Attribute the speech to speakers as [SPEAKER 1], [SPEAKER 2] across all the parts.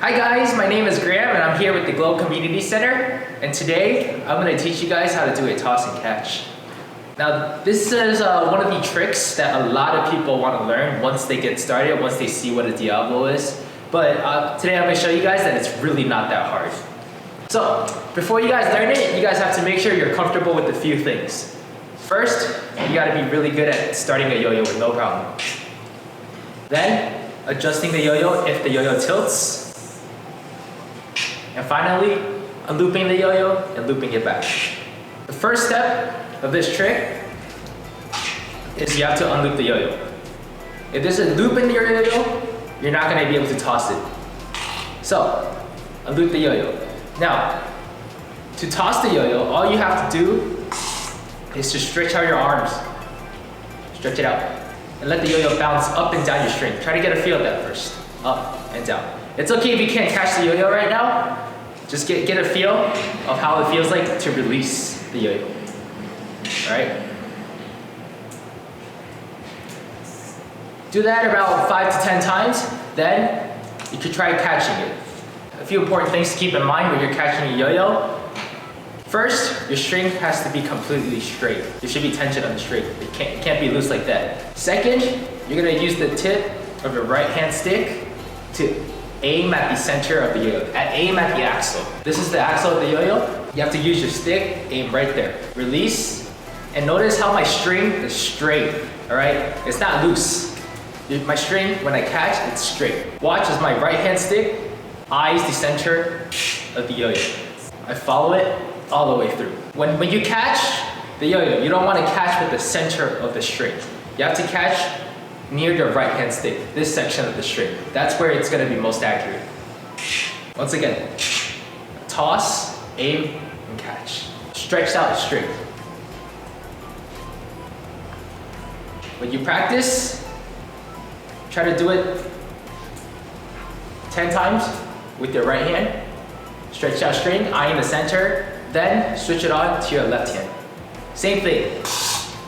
[SPEAKER 1] Hi guys, my name is Graham and I'm here with the Globe Community Center, and today I'm going to teach you guys how to do a toss and catch. Now this is one of the tricks that a lot of people want to learn once they get started, once they see what a Diabolo is. But today I'm going to show you guys that it's really not that hard. So before you guys learn it, you guys have to make sure you're comfortable with a few things. First, you got to be really good at starting a yo-yo with no problem. Then, adjusting the yo-yo if the yo-yo tilts. And finally, unlooping the yo-yo and looping it back. The first step of this trick is you have to unloop the yo-yo. If there's a loop in your yo-yo, you're not going to be able to toss it. So, unloop the yo-yo. Now, to toss the yo-yo, all you have to do is to stretch out your arms. Stretch it out. And let the yo-yo bounce up and down your string. Try to get a feel of that first. Up and down. It's okay if you can't catch the yo-yo right now. Just get a feel of how it feels like to release the yo-yo. Alright? Do that about 5 to 10 times. Then you could try catching it. A few important things to keep in mind when you're catching a yo-yo. First, your string has to be completely straight. There should be tension on the string. It can't be loose like that. Second, you're going to use the tip of your right hand stick to aim at the center of the yo-yo. Aim at the axle. This is the axle of the yo-yo. You have to use your stick, aim right there. Release, and notice how my string is straight, all right? It's not loose. My string, when I catch, it's straight. Watch as my right hand stick eyes the center of the yo-yo. I follow it all the way through. When you catch the yo-yo, you don't want to catch with the center of the string. You have to catch near your right hand stick, this section of the string. That's where it's going to be most accurate. Once again, toss, aim, and catch. Stretched out string. When you practice, try to do it 10 times with your right hand. Stretch out string, eyeing the center, then switch it on to your left hand. Same thing.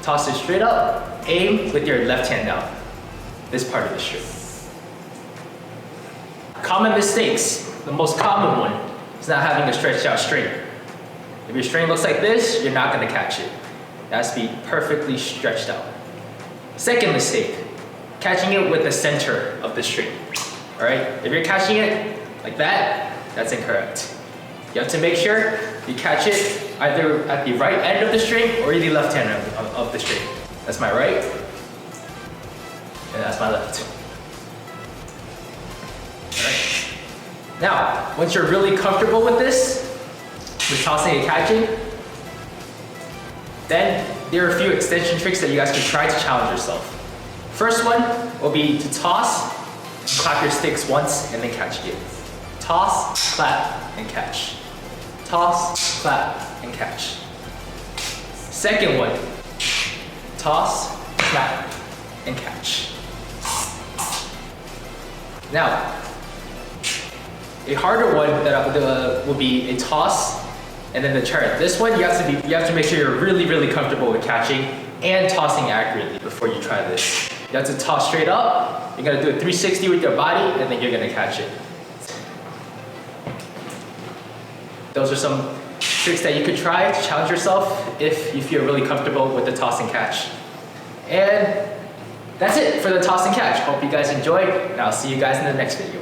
[SPEAKER 1] Toss it straight up, aim with your left hand down. This part of the string. Common mistakes. The most common one is not having a stretched out string. If your string looks like this, you're not going to catch it. It has to be perfectly stretched out. Second mistake, catching it with the center of the string. Alright? If you're catching it like that, that's incorrect. You have to make sure you catch it either at the right end of the string or the left hand of the string. That's my right. And that's my left. Alright. Now, once you're really comfortable with this, with tossing and catching, then there are a few extension tricks that you guys can try to challenge yourself. First one will be to toss, clap your sticks once, and then catch again. Toss, clap, and catch. Toss, clap, and catch. Second one, toss, clap, and catch. Now, a harder one that will be a toss and then the turn. This one you have to make sure you're really comfortable with catching and tossing accurately before you try this. You have to toss straight up. You're gonna do a 360 with your body, and then you're gonna catch it. Those are some tricks that you could try to challenge yourself if you feel really comfortable with the toss and catch. And that's it for the toss and catch. Hope you guys enjoyed, and I'll see you guys in the next video.